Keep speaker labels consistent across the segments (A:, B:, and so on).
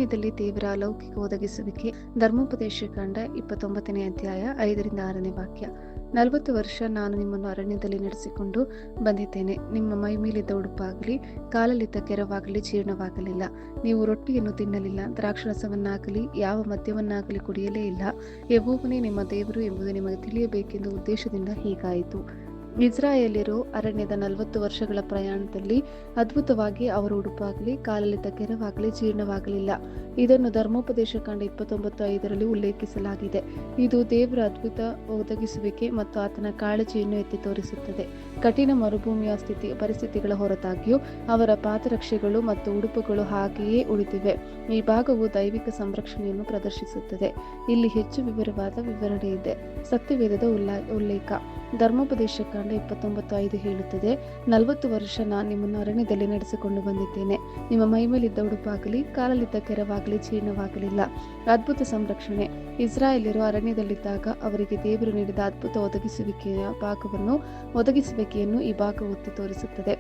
A: ಅರಣ್ಯದಲ್ಲಿ ದೇವರ ಅಲೌಕಿಕ ಒದಗಿಸುವಿಕೆ. ಧರ್ಮೋಪದೇಶ ಕಾಂಡ 29ನೇ ಅಧ್ಯಾಯ 5-6 ವಾಕ್ಯ. 40 ವರ್ಷ ನಾನು ನಿಮ್ಮನ್ನು ಅರಣ್ಯದಲ್ಲಿ ನಡೆಸಿಕೊಂಡು ಬಂದಿದ್ದೇನೆ. ನಿಮ್ಮ ಮೈ ಮೇಲಿದ್ದ ಉಡುಪಾಗಲಿ ಕಾಲಲ್ಲಿದ್ದ ಕೆರವಾಗಲಿ ಜೀರ್ಣವಾಗಲಿಲ್ಲ. ನೀವು ರೊಟ್ಟಿಯನ್ನು ತಿನ್ನಲಿಲ್ಲ, ದ್ರಾಕ್ಷಾರಸವನ್ನಾಗಲಿ ಯಾವ ಮದ್ಯವನ್ನಾಗಲಿ ಕುಡಿಯಲೇ ಇಲ್ಲ. ಯೆಹೋವನೇ ನಿಮ್ಮ ದೇವರು ಎಂಬುದು ನಿಮಗೆ ತಿಳಿಯಬೇಕೆಂದು ಉದ್ದೇಶದಿಂದ ಹೀಗಾಯಿತು. ಇಸ್ರಾಯೇಲ್ಯರು ಅರಣ್ಯದ 40 ವರ್ಷಗಳ ಪ್ರಯಾಣದಲ್ಲಿ ಅದ್ಭುತವಾಗಿ ಅವರ ಉಡುಪಾಗಲಿ ಕಾಲಲ್ಲಿದ್ದ ಕೆರವಾಗಲಿ ಜೀರ್ಣವಾಗಲಿಲ್ಲ. ಇದನ್ನು ಧರ್ಮೋಪದೇಶ ಕಾಂಡ 29:5 ಉಲ್ಲೇಖಿಸಲಾಗಿದೆ. ಇದು ದೇವರ ಅದ್ಭುತ ಒದಗಿಸುವಿಕೆ ಮತ್ತು ಆತನ ಕಾಳಜಿಯನ್ನು ಎತ್ತಿ ತೋರಿಸುತ್ತದೆ. ಕಠಿಣ ಮರುಭೂಮಿಯ ಪರಿಸ್ಥಿತಿಗಳ ಹೊರತಾಗಿಯೂ ಅವರ ಪಾದರಕ್ಷೆಗಳು ಮತ್ತು ಉಡುಪುಗಳು ಹಾಗೆಯೇ ಉಳಿದಿವೆ. ಈ ಭಾಗವು ದೈವಿಕ ಸಂರಕ್ಷಣೆಯನ್ನು ಪ್ರದರ್ಶಿಸುತ್ತದೆ. ಇಲ್ಲಿ ಹೆಚ್ಚು ವಿವರವಾದ ವಿವರಣೆ ಇದೆ. ಸತ್ಯವೇದದ ಉಲ್ಲೇಖ. ಧರ್ಮೋಪದೇಶ ಕಾಂಡ 29:5 ಹೇಳುತ್ತದೆ, 40 ವರ್ಷ ನಾನು ನಿಮ್ಮನ್ನು ಅರಣ್ಯದಲ್ಲಿ ನಡೆಸಿಕೊಂಡು ಬಂದಿದ್ದೇನೆ. ನಿಮ್ಮ ಮೈಮೇಲಿದ್ದ ಉಡುಪಾಗಲಿ ಕಾಲಲ್ಲಿದ್ದ ಕೆರವಾಗಲಿ ಜೀರ್ಣವಾಗಲಿಲ್ಲ. ಅದ್ಭುತ ಸಂರಕ್ಷಣೆ. ಇಸ್ರಾಯೇಲ್ಯರು ಅರಣ್ಯದಲ್ಲಿದ್ದಾಗ ಅವರಿಗೆ ದೇವರು ನೀಡಿದ ಅದ್ಭುತ ಒದಗಿಸುವಿಕೆಯನ್ನು ಈ ಭಾಗ ಒತ್ತಿ ತೋರಿಸುತ್ತದೆ.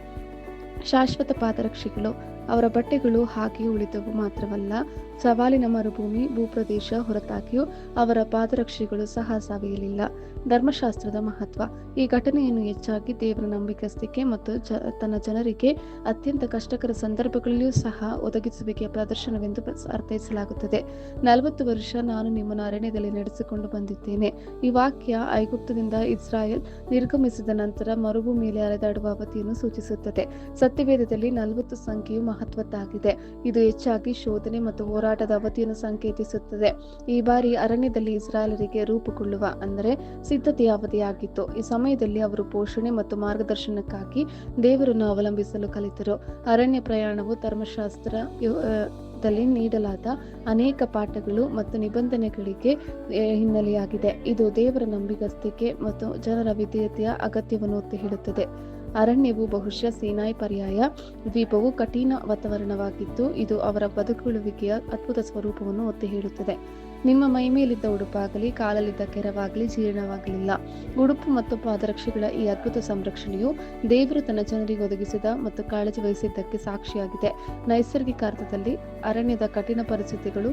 A: ಶಾಶ್ವತ ಪಾದರಕ್ಷೆಗಳು. ಅವರ ಬಟ್ಟೆಗಳು ಹಾಗೆಯೇ ಉಳಿದವು ಮಾತ್ರವಲ್ಲ, ಸವಾಲಿನ ಮರುಭೂಮಿ ಭೂಪ್ರದೇಶ ಹೊರತಾಗಿಯೂ ಅವರ ಪಾದರಕ್ಷೆಗಳು ಸಹ ಸವೆಯಲಿಲ್ಲ. ಧರ್ಮಶಾಸ್ತ್ರದ ಮಹತ್ವ. ಈ ಘಟನೆಯನ್ನು ಹೆಚ್ಚಾಗಿ ದೇವರ ನಂಬಿಕಸ್ತಿಕೆ ಮತ್ತು ತನ್ನ ಜನರಿಗೆ ಅತ್ಯಂತ ಕಷ್ಟಕರ ಸಂದರ್ಭಗಳಲ್ಲಿಯೂ ಸಹ ಒದಗಿಸುವಿಕೆಯ ಪ್ರದರ್ಶನವೆಂದು ಅರ್ಥೈಸಲಾಗುತ್ತದೆ. 40 ವರ್ಷ ನಾನು ನಿಮ್ಮನ್ನು ಅರಣ್ಯದಲ್ಲಿ ನಡೆಸಿಕೊಂಡು ಬಂದಿದ್ದೇನೆ. ಈ ವಾಕ್ಯ ಐಗುಪ್ತದಿಂದ ಇಸ್ರಾಯೇಲ್ ನಿರ್ಗಮಿಸಿದ ನಂತರ ಮರುಭೂಮಿಯಲ್ಲಿ ಅಲೆದಾಡುವ ಅವಧಿಯನ್ನು ಸೂಚಿಸುತ್ತದೆ. ಸತ್ಯವೇದದಲ್ಲಿ 40 ಸಂಖ್ಯೆಯು ಮಹತ್ವದ್ದಾಗಿದೆ. ಇದು ಹೆಚ್ಚಾಗಿ ಶೋಧನೆ ಮತ್ತು ಹೋರಾಟದ ಅವಧಿಯನ್ನು ಸಂಕೇತಿಸುತ್ತದೆ. ಈ ಬಾರಿ ಅರಣ್ಯದಲ್ಲಿ ಇಸ್ರಾಯೇಲರಿಗೆ ರೂಪುಗೊಳ್ಳುವ ಅಂದರೆ ಸಿದ್ಧತೆಯ ಅವಧಿಯಾಗಿತ್ತು. ಈ ಸಮಯದಲ್ಲಿ ಅವರು ಪೋಷಣೆ ಮತ್ತು ಮಾರ್ಗದರ್ಶನಕ್ಕಾಗಿ ದೇವರನ್ನು ಅವಲಂಬಿಸಲು ಕಲಿತರು. ಅರಣ್ಯ ಪ್ರಯಾಣವು ಧರ್ಮಶಾಸ್ತ್ರದಲ್ಲಿ ನೀಡಲಾದ ಅನೇಕ ಪಾಠಗಳು ಮತ್ತು ನಿಬಂಧನೆಗಳಿಗೆ ಹಿನ್ನೆಲೆಯಾಗಿದೆ. ಇದು ದೇವರ ನಂಬಿಗಸ್ತಿಕೆ ಮತ್ತು ಜನರ ವಿಧೇಯತೆಯ ಅಗತ್ಯವನ್ನು ಒತ್ತಿ ಹೇಳುತ್ತದೆ. ಅರಣ್ಯವು ಬಹುಶಃ ಸೀನಾಯಿ ಪರ್ಯಾಯ ದ್ವೀಪವು ಕಠಿಣ ವಾತಾವರಣವಾಗಿದ್ದು, ಇದು ಅವರ ಬದುಕುಳಿಯುವಿಕೆಯ ಅದ್ಭುತ ಸ್ವರೂಪವನ್ನು ಒತ್ತಿ ಹೇಳುತ್ತದೆ. ನಿಮ್ಮ ಮೈಮೇಲಿದ್ದ ಉಡುಪಾಗಲಿ ಕಾಲಲ್ಲಿದ್ದ ಕೆರವಾಗಲಿ ಜೀರ್ಣವಾಗಲಿಲ್ಲ. ಉಡುಪು ಮತ್ತು ಪಾದರಕ್ಷೆಗಳ ಈ ಅದ್ಭುತ ಸಂರಕ್ಷಣೆಯು ದೇವರು ತನ್ನ ಜನರಿಗೆ ಒದಗಿಸಿದ ಮತ್ತು ಕಾಳಜಿ ವಹಿಸಿದ್ದಕ್ಕೆ ಸಾಕ್ಷಿಯಾಗಿದೆ. ನೈಸರ್ಗಿಕ ಅರ್ಥದಲ್ಲಿ ಅರಣ್ಯದ ಕಠಿಣ ಪರಿಸ್ಥಿತಿಗಳು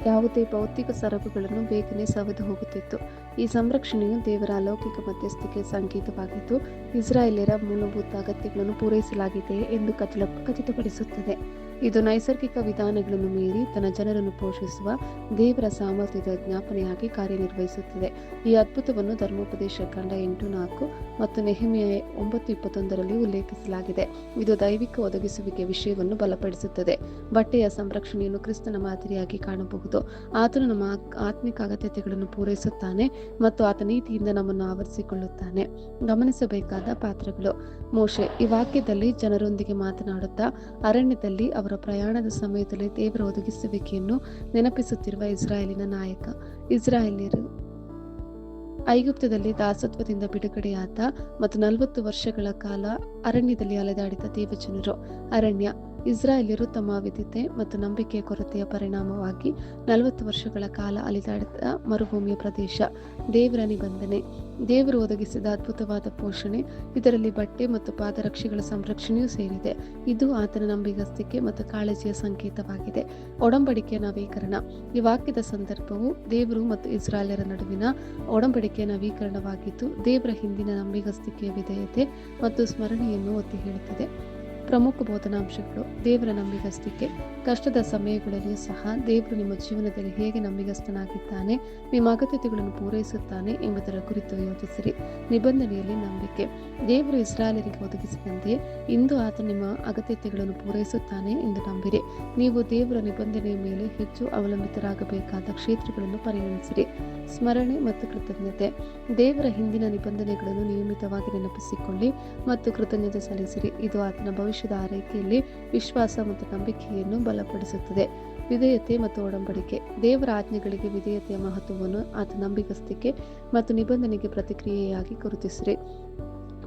A: ಯಾವುದೇ ಭೌತಿಕ ಸರಕುಗಳನ್ನು ಬೇಗನೆ ಸವೆದು ಹೋಗುತ್ತಿತ್ತು. ಈ ಸಂರಕ್ಷಣೆಯು ದೇವರ ಅಲೌಕಿಕ ಮಧ್ಯಸ್ಥಿಕೆಯ ಸಂಕೇತವಾಗಿದ್ದು, ಇಸ್ರಾಯೇಲ್ಯರ ಮೂಲಭೂತ ಅಗತ್ಯಗಳನ್ನು ಪೂರೈಸಲಾಗಿದೆಯೇ ಎಂದು ಖಚಿತಪಡಿಸುತ್ತದೆ. ಇದು ನೈಸರ್ಗಿಕ ವಿಧಾನಗಳನ್ನು ಮೀರಿ ತನ್ನ ಜನರನ್ನು ಪೋಷಿಸುವ ದೇವರ ಸಾಮರ್ಥ್ಯದ ಜ್ಞಾಪನೆಯಾಗಿ ಕಾರ್ಯನಿರ್ವಹಿಸುತ್ತದೆ. ಈ ಅದ್ಭುತವನ್ನು ಧರ್ಮೋಪದೇಶ ಕಾಂಡ 8:4 ಮತ್ತು ನೆಹೆಮೀಯ 9:21 ಉಲ್ಲೇಖಿಸಲಾಗಿದೆ. ಇದು ದೈವಿಕ ಒದಗಿಸುವಿಕೆ ವಿಷಯವನ್ನು ಬಲಪಡಿಸುತ್ತದೆ. ಬಟ್ಟೆಯ ಸಂರಕ್ಷಣೆಯನ್ನು ಕ್ರಿಸ್ತನ ಮಾದರಿಯಾಗಿ ಕಾಣಬಹುದು. ಆತನು ನಮ್ಮ ಆತ್ಮಿಕ ಅಗತ್ಯತೆಗಳನ್ನು ಪೂರೈಸುತ್ತಾನೆ ಮತ್ತು ಆತ ನೀತಿಯಿಂದ ನಮ್ಮನ್ನು ಆವರಿಸಿಕೊಳ್ಳುತ್ತಾನೆ. ಗಮನಿಸಬೇಕಾದ ಪಾತ್ರಗಳು. ಮೋಶೆ ಈ ವಾಕ್ಯದಲ್ಲಿ ಜನರೊಂದಿಗೆ ಮಾತನಾಡುತ್ತಾ ಅರಣ್ಯದಲ್ಲಿ ಅವರ ಪ್ರಯಾಣದ ಸಮಯದಲ್ಲಿ ದೇವರ ಒದಗಿಸುವಿಕೆಯನ್ನು ನೆನಪಿಸುತ್ತಿರುವ ಇಸ್ರಾಯೇಲಿನ ನಾಯಕ. ಇಸ್ರಾಯೇಲ್ಯರು ಐಗುಪ್ತದಲ್ಲಿ ದಾಸತ್ವದಿಂದ ಬಿಡುಗಡೆಯಾದ ಮತ್ತು 40 ವರ್ಷಗಳ ಕಾಲ ಅರಣ್ಯದಲ್ಲಿ ಅಲೆದಾಡಿದ ದೇವಜನರು. ಅರಣ್ಯ. ಇಸ್ರಾಯೇಲ್ಯರು ತಮ್ಮ ಅವಿಧತೆ ಮತ್ತು ನಂಬಿಕೆಯ ಕೊರತೆಯ ಪರಿಣಾಮವಾಗಿ 40 ವರ್ಷಗಳ ಕಾಲ ಅಲೆದಾಡಿದ ಮರುಭೂಮಿಯ ಪ್ರದೇಶ. ದೇವರ ನಿಬಂಧನೆ. ದೇವರು ಒದಗಿಸಿದ ಅದ್ಭುತವಾದ ಪೋಷಣೆ, ಇದರಲ್ಲಿ ಬಟ್ಟೆ ಮತ್ತು ಪಾದರಕ್ಷೆಗಳ ಸಂರಕ್ಷಣೆಯೂ ಸೇರಿದೆ. ಇದು ಆತನ ನಂಬಿಗಸ್ತಿಕೆ ಮತ್ತು ಕಾಳಜಿಯ ಸಂಕೇತವಾಗಿದೆ. ಒಡಂಬಡಿಕೆಯ ನವೀಕರಣ. ಈ ವಾಕ್ಯದ ಸಂದರ್ಭವು ದೇವರು ಮತ್ತು ಇಸ್ರಾಯೇಲ್ಯರ ನಡುವಿನ ಒಡಂಬಡಿಕೆಯ ನವೀಕರಣವಾಗಿದ್ದು, ದೇವರ ಹಿಂದಿನ ನಂಬಿಗಸ್ತಿಕೆಯ ವಿಧೇಯತೆ ಮತ್ತು ಸ್ಮರಣೆಯನ್ನು ಒತ್ತಿ ಹೇಳುತ್ತದೆ. ಪ್ರಮುಖ ಬೋಧನಾಂಶಗಳು. ದೇವರ ನಂಬಿಗಸ್ತಿಕೆ. ಕಷ್ಟದ ಸಮಯಗಳಲ್ಲಿಯೂ ಸಹ ದೇವರು ನಿಮ್ಮ ಜೀವನದಲ್ಲಿ ಹೇಗೆ ನಂಬಿಗಸ್ತನಾಗಿದ್ದಾನೆ, ನಿಮ್ಮ ಅಗತ್ಯತೆಗಳನ್ನು ಪೂರೈಸುತ್ತಾನೆ ಎಂಬುದರ ಕುರಿತು ಯೋಚಿಸಿರಿ. ನಿಬಂಧನೆಯಲ್ಲಿ ನಂಬಿಕೆ. ದೇವರು ಇಸ್ರಾಯೇಲರಿಗೆ ಒದಗಿಸಿದಂತೆಯೇ ಇಂದು ಆತ ನಿಮ್ಮ ಅಗತ್ಯತೆಗಳನ್ನು ಪೂರೈಸುತ್ತಾನೆ ಎಂದು ನಂಬಿರಿ. ನೀವು ದೇವರ ನಿಬಂಧನೆಯ ಮೇಲೆ ಹೆಚ್ಚು ಅವಲಂಬಿತರಾಗಬೇಕಾದ ಕ್ಷೇತ್ರಗಳನ್ನು ಪರಿಗಣಿಸಿರಿ. ಸ್ಮರಣೆ ಮತ್ತು ಕೃತಜ್ಞತೆ. ದೇವರ ಹಿಂದಿನ ನಿಬಂಧನೆಗಳನ್ನು ನಿಯಮಿತವಾಗಿ ನೆನಪಿಸಿಕೊಳ್ಳಿ ಮತ್ತು ಕೃತಜ್ಞತೆ ಸಲ್ಲಿಸಿರಿ. ಇದು ಆತನ ಭವಿಷ್ಯದ ಆರೈಕೆಯಲ್ಲಿ ವಿಶ್ವಾಸ ಮತ್ತು ನಂಬಿಕೆಯನ್ನು ಬಲಪಡಿಸುತ್ತದೆ. ವಿಧೇಯತೆ ಮತ್ತು ಒಡಂಬಡಿಕೆ. ದೇವರ ಆಜ್ಞೆಗಳಿಗೆ ವಿಧೇಯತೆಯ ಮಹತ್ವವನ್ನು ಆತ ನಂಬಿಗಸ್ತಿಕೆ ಮತ್ತು ನಿಬಂಧನೆಗೆ ಪ್ರತಿಕ್ರಿಯೆಯಾಗಿ ಗುರುತಿಸಿರಿ.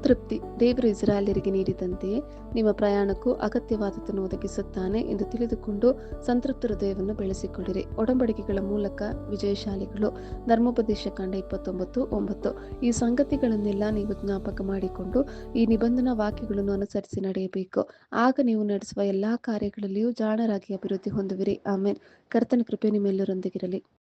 A: ತೃಪ್ತಿ. ದೇವರು ಇಸ್ರಾಯೇಲ್ಯರಿಗೆ ನೀಡಿದಂತೆಯೇ ನಿಮ್ಮ ಪ್ರಯಾಣಕ್ಕೂ ಅಗತ್ಯವಾದದ್ದನ್ನು ಒದಗಿಸುತ್ತಾನೆ ಎಂದು ತಿಳಿದುಕೊಂಡು ಸಂತೃಪ್ತ ಹೃದಯವನ್ನು ಬೆಳೆಸಿಕೊಳ್ಳಿರಿ. ಒಡಂಬಡಿಕೆಗಳ ಮೂಲಕ ವಿಜಯಶಾಲಿಗಳು. ಧರ್ಮೋಪದೇಶ ಕಾಂಡ 29:9. ಈ ಸಂಗತಿಗಳನ್ನೆಲ್ಲ ನೀವು ಜ್ಞಾಪಕ ಮಾಡಿಕೊಂಡು ಈ ನಿಬಂಧನಾ ವಾಕ್ಯಗಳನ್ನು ಅನುಸರಿಸಿ ನಡೆಯಬೇಕು. ಆಗ ನೀವು ನಡೆಸುವ ಎಲ್ಲಾ ಕಾರ್ಯಗಳಲ್ಲಿಯೂ ಜಾಣರಾಗಿ ಅಭಿವೃದ್ಧಿ ಹೊಂದುವಿರಿ. ಆಮೇನ್. ಕರ್ತನ ಕೃಪೆ ನಿಮ್ಮೆಲ್ಲರೊಂದಿಗಿರಲಿ.